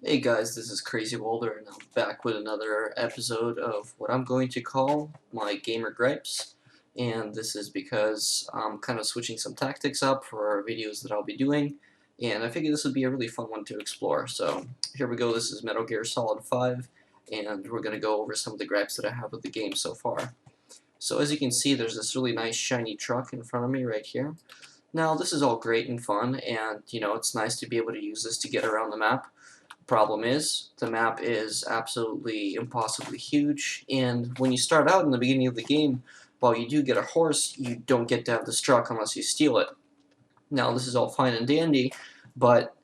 Hey guys, this is Crazy Walder, and I'm back with another episode of what I'm going to call my gamer gripes. And this is because I'm kind of switching some tactics up for videos that I'll be doing, and I figured this would be a really fun one to explore. So here we go. This is Metal Gear Solid 5, and we're going to go over some of the gripes that I have with the game so far. So as you can see, there's this really nice shiny truck in front of me right here. Now, this is all great and fun, and it's nice to be able to use this to get around the map. Problem is, the map is absolutely impossibly huge, and when you start out in the beginning of the game, while you do get a horse, you don't get to have this truck unless you steal it. Now, this is all fine and dandy, but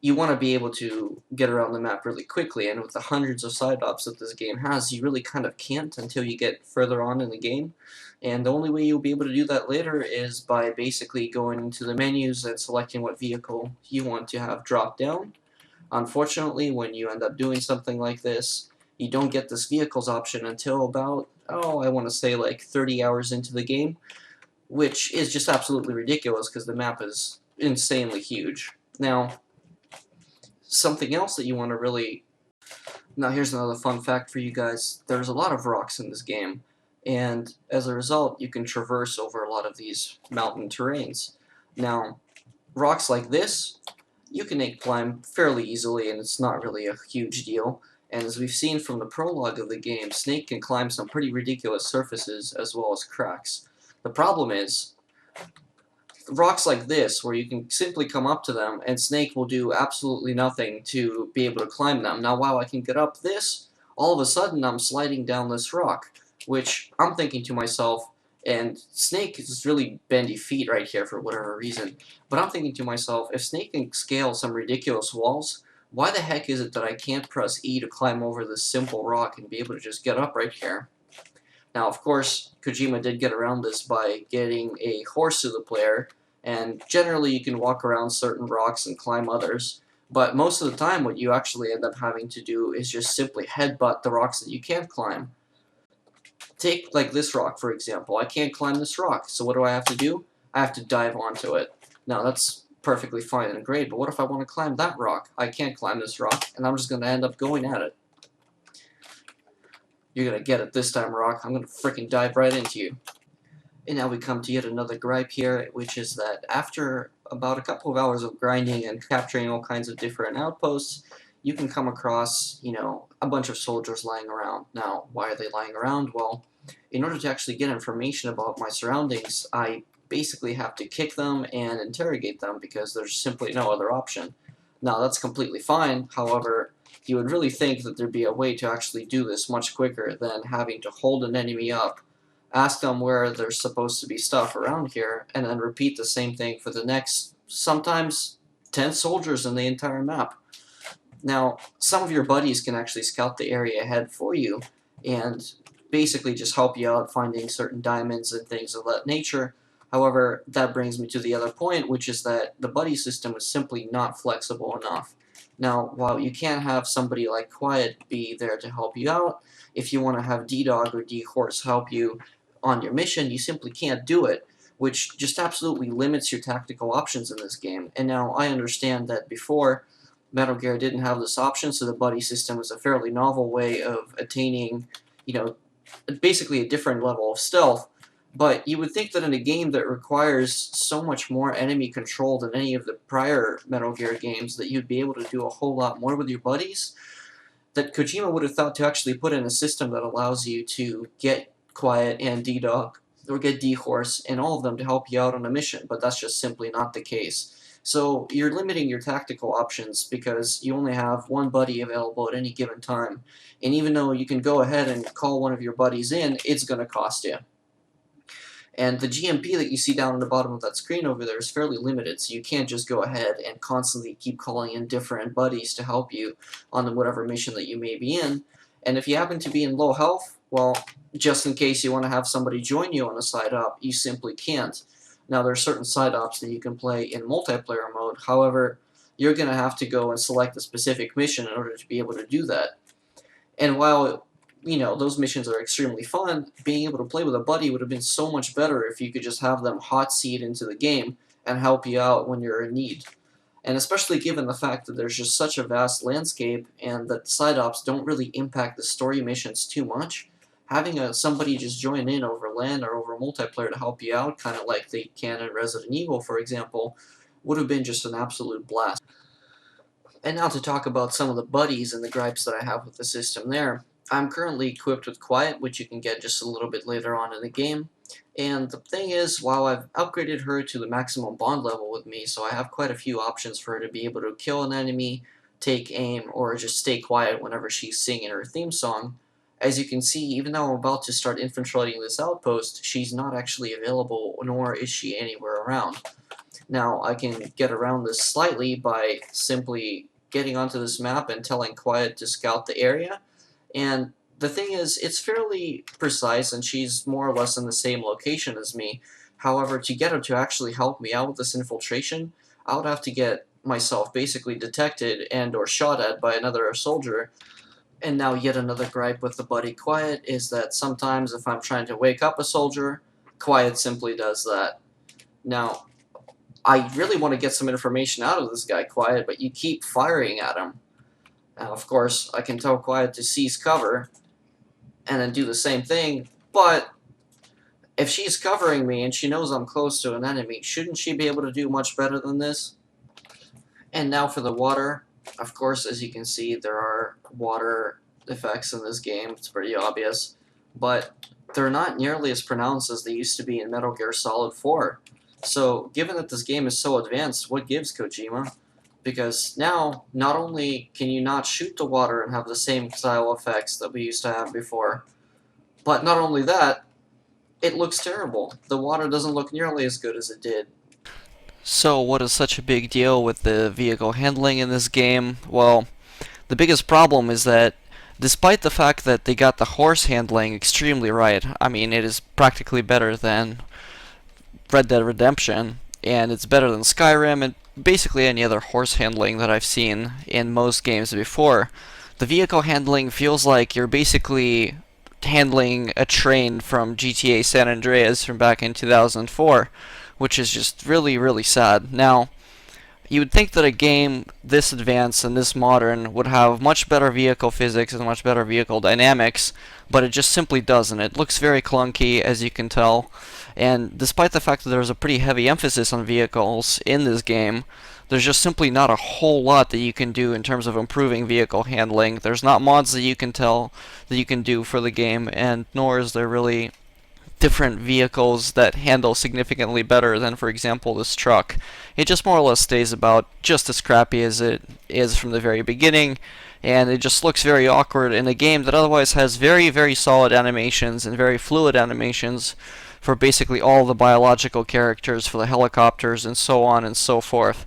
you want to be able to get around the map really quickly, and with the hundreds of side ops that this game has, you really kind of can't until you get further on in the game. And the only way you'll be able to do that later is by basically going into the menus and selecting what vehicle you want to have drop down. Unfortunately, when you end up doing something like this, you don't get this vehicles option until about, I want to say like 30 hours into the game, which is just absolutely ridiculous because the map is insanely huge. Now, something else that you want to really... Now, here's another fun fact for you guys. There's a lot of rocks in this game, and as a result, you can traverse over a lot of these mountain terrains. Now, rocks like this you can climb fairly easily, and it's not really a huge deal. And as we've seen from the prologue of the game, Snake can climb some pretty ridiculous surfaces as well as cracks. The problem is, rocks like this, where you can simply come up to them, and Snake will do absolutely nothing to be able to climb them. Now, while I can get up this, all of a sudden I'm sliding down this rock, which I'm thinking to myself, and Snake is really bendy feet right here for whatever reason, but I'm thinking to myself, if Snake can scale some ridiculous walls, why the heck is it that I can't press E to climb over this simple rock and be able to just get up right here? Now, of course, Kojima did get around this by getting a horse to the player, and generally you can walk around certain rocks and climb others, but most of the time what you actually end up having to do is just simply headbutt the rocks that you can't climb. Take, like, this rock, for example. I can't climb this rock, so what do I have to do? I have to dive onto it. Now, that's perfectly fine and great, but what if I want to climb that rock? I can't climb this rock, and I'm just going to end up going at it. You're going to get it this time, rock. I'm going to freaking dive right into you. And now we come to yet another gripe here, which is that after about a couple of hours of grinding and capturing all kinds of different outposts, you can come across, a bunch of soldiers lying around. Now, why are they lying around? Well, in order to actually get information about my surroundings, I basically have to kick them and interrogate them because there's simply no other option. Now, that's completely fine. However, you would really think that there'd be a way to actually do this much quicker than having to hold an enemy up, ask them where there's supposed to be stuff around here, and then repeat the same thing for the next, sometimes, 10 soldiers in the entire map. Now, some of your buddies can actually scout the area ahead for you, and basically just help you out finding certain diamonds and things of that nature. However, that brings me to the other point, which is that the buddy system is simply not flexible enough. Now, while you can have somebody like Quiet be there to help you out, if you want to have D-Dog or D-Horse help you on your mission, you simply can't do it, which just absolutely limits your tactical options in this game. And now I understand that before, Metal Gear didn't have this option, so the buddy system was a fairly novel way of attaining, basically a different level of stealth. But you would think that in a game that requires so much more enemy control than any of the prior Metal Gear games, that you'd be able to do a whole lot more with your buddies, that Kojima would have thought to actually put in a system that allows you to get Quiet and D-Dog, or get D-Horse, and all of them to help you out on a mission, but that's just simply not the case. So you're limiting your tactical options because you only have one buddy available at any given time, and even though you can go ahead and call one of your buddies in, it's going to cost you. And the GMP that you see down on the bottom of that screen over there is fairly limited, so you can't just go ahead and constantly keep calling in different buddies to help you on whatever mission that you may be in. And if you happen to be in low health, well, just in case you want to have somebody join you on a side op, you simply can't. Now, there are certain side ops that you can play in multiplayer mode, however, you're going to have to go and select a specific mission in order to be able to do that. And while those missions are extremely fun, being able to play with a buddy would have been so much better if you could just have them hot seat into the game and help you out when you're in need. And especially given the fact that there's just such a vast landscape and that the side ops don't really impact the story missions too much, having somebody just join in over LAN or over multiplayer to help you out, kind of like they can in Resident Evil, for example, would have been just an absolute blast. And now to talk about some of the buddies and the gripes that I have with the system there. I'm currently equipped with Quiet, which you can get just a little bit later on in the game. And the thing is, while I've upgraded her to the maximum bond level with me, so I have quite a few options for her to be able to kill an enemy, take aim, or just stay quiet whenever she's singing her theme song. As you can see, even though I'm about to start infiltrating this outpost, she's not actually available, nor is she anywhere around. Now, I can get around this slightly by simply getting onto this map and telling Quiet to scout the area, and the thing is, it's fairly precise, and she's more or less in the same location as me. However, to get her to actually help me out with this infiltration, I would have to get myself basically detected and or shot at by another soldier. And now yet another gripe with the buddy Quiet is that sometimes if I'm trying to wake up a soldier, Quiet simply does that. Now, I really want to get some information out of this guy Quiet, but you keep firing at him. Now, of course, I can tell Quiet to seize cover, and then do the same thing, but if she's covering me and she knows I'm close to an enemy, shouldn't she be able to do much better than this? And now for the water. Of course, as you can see, there are water effects in this game. It's pretty obvious, but they're not nearly as pronounced as they used to be in Metal Gear Solid 4. So, given that this game is so advanced, what gives, Kojima? Because now, not only can you not shoot the water and have the same style effects that we used to have before, but not only that, it looks terrible. The water doesn't look nearly as good as it did. So what is such a big deal with the vehicle handling in this game? Well, the biggest problem is that despite the fact that they got the horse handling extremely right, I mean it is practically better than Red Dead Redemption, and it's better than Skyrim and basically any other horse handling that I've seen in most games before. The vehicle handling feels like you're basically handling a train from GTA San Andreas from back in 2004, which is just really, really sad. Now, you would think that a game this advanced and this modern would have much better vehicle physics and much better vehicle dynamics, but it just simply doesn't. It looks very clunky, as you can tell, and despite the fact that there's a pretty heavy emphasis on vehicles in this game, there's just simply not a whole lot that you can do in terms of improving vehicle handling. There's not mods that you can tell that you can do for the game, and nor is there really different vehicles that handle significantly better than, for example, this truck. It just more or less stays about just as crappy as it is from the very beginning, and it just looks very awkward in a game that otherwise has very, very solid animations and very fluid animations for basically all the biological characters, for the helicopters, and so on and so forth.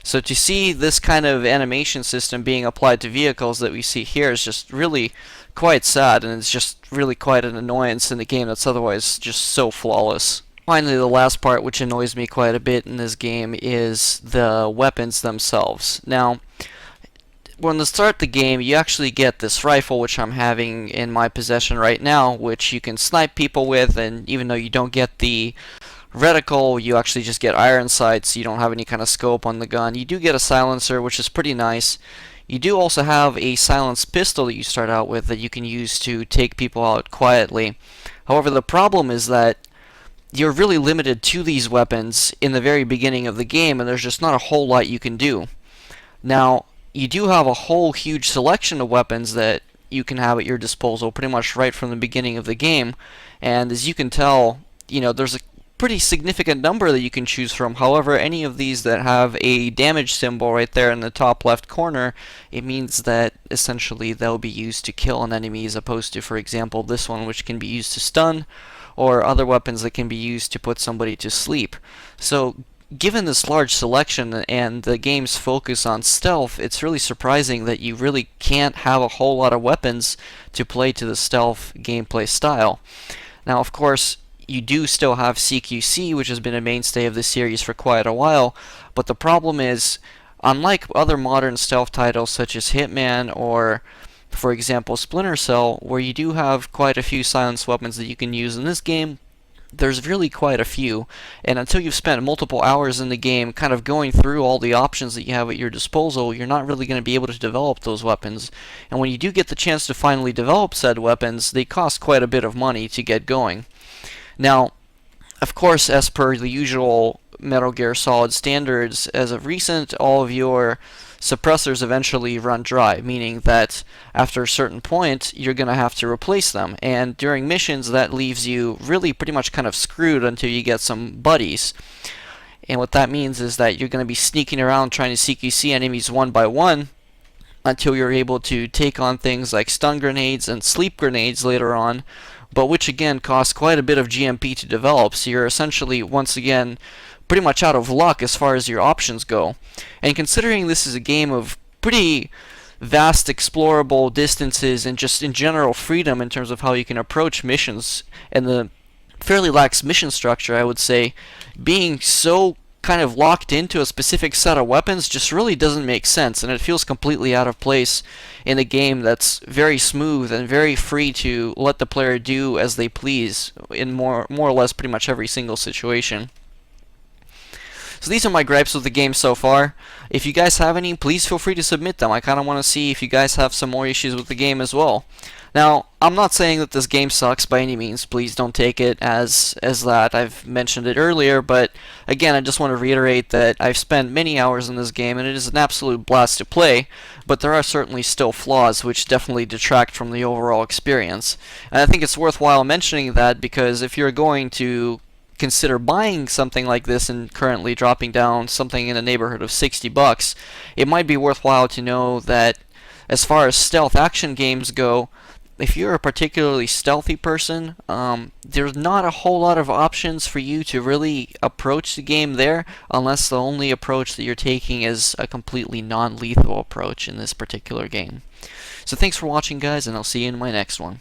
So to see this kind of animation system being applied to vehicles that we see here is just really quite sad, and it's just really quite an annoyance in a game that's otherwise just so flawless. Finally, the last part which annoys me quite a bit in this game is the weapons themselves. Now, when you start the game, you actually get this rifle, which I'm having in my possession right now, which you can snipe people with, and even though you don't get the reticle, you actually just get iron sights, so you don't have any kind of scope on the gun. You do get a silencer, which is pretty nice. You do also have a silenced pistol that you start out with that you can use to take people out quietly. However, the problem is that you're really limited to these weapons in the very beginning of the game, and there's just not a whole lot you can do. Now, you do have a whole huge selection of weapons that you can have at your disposal pretty much right from the beginning of the game, and as you can tell, there's a pretty significant number that you can choose from. However, any of these that have a damage symbol right there in the top left corner, it means that essentially they'll be used to kill an enemy, as opposed to, for example, this one, which can be used to stun, or other weapons that can be used to put somebody to sleep. So given this large selection and the game's focus on stealth, it's really surprising that you really can't have a whole lot of weapons to play to the stealth gameplay style. Now, of course, you do still have CQC, which has been a mainstay of the series for quite a while, but the problem is, unlike other modern stealth titles such as Hitman or, for example, Splinter Cell, where you do have quite a few silenced weapons that you can use in this game, there's really quite a few, and until you've spent multiple hours in the game kind of going through all the options that you have at your disposal, you're not really going to be able to develop those weapons. And when you do get the chance to finally develop said weapons, they cost quite a bit of money to get going. Now, of course, as per the usual Metal Gear Solid standards, as of recent, all of your suppressors eventually run dry, meaning that after a certain point, you're going to have to replace them. And during missions, that leaves you really pretty much kind of screwed until you get some buddies. And what that means is that you're going to be sneaking around trying to CQC enemies one by one until you're able to take on things like stun grenades and sleep grenades later on, but which again cost quite a bit of GMP to develop, so you're essentially, once again, pretty much out of luck as far as your options go. And considering this is a game of pretty vast explorable distances and just in general freedom in terms of how you can approach missions, and the fairly lax mission structure, I would say, being so kind of locked into a specific set of weapons just really doesn't make sense, and it feels completely out of place in a game that's very smooth and very free to let the player do as they please in more or less pretty much every single situation. So these are my gripes with the game so far. If you guys have any, please feel free to submit them. I kind of want to see if you guys have some more issues with the game as well. Now, I'm not saying that this game sucks by any means. Please don't take it as that. I've mentioned it earlier, but again, I just want to reiterate that I've spent many hours in this game, and it is an absolute blast to play, but there are certainly still flaws which definitely detract from the overall experience. And I think it's worthwhile mentioning that because if you're going to consider buying something like this and currently dropping down something in the neighborhood of $60, it might be worthwhile to know that as far as stealth action games go, if you're a particularly stealthy person, there's not a whole lot of options for you to really approach the game there, unless the only approach that you're taking is a completely non-lethal approach in this particular game. So thanks for watching, guys, and I'll see you in my next one.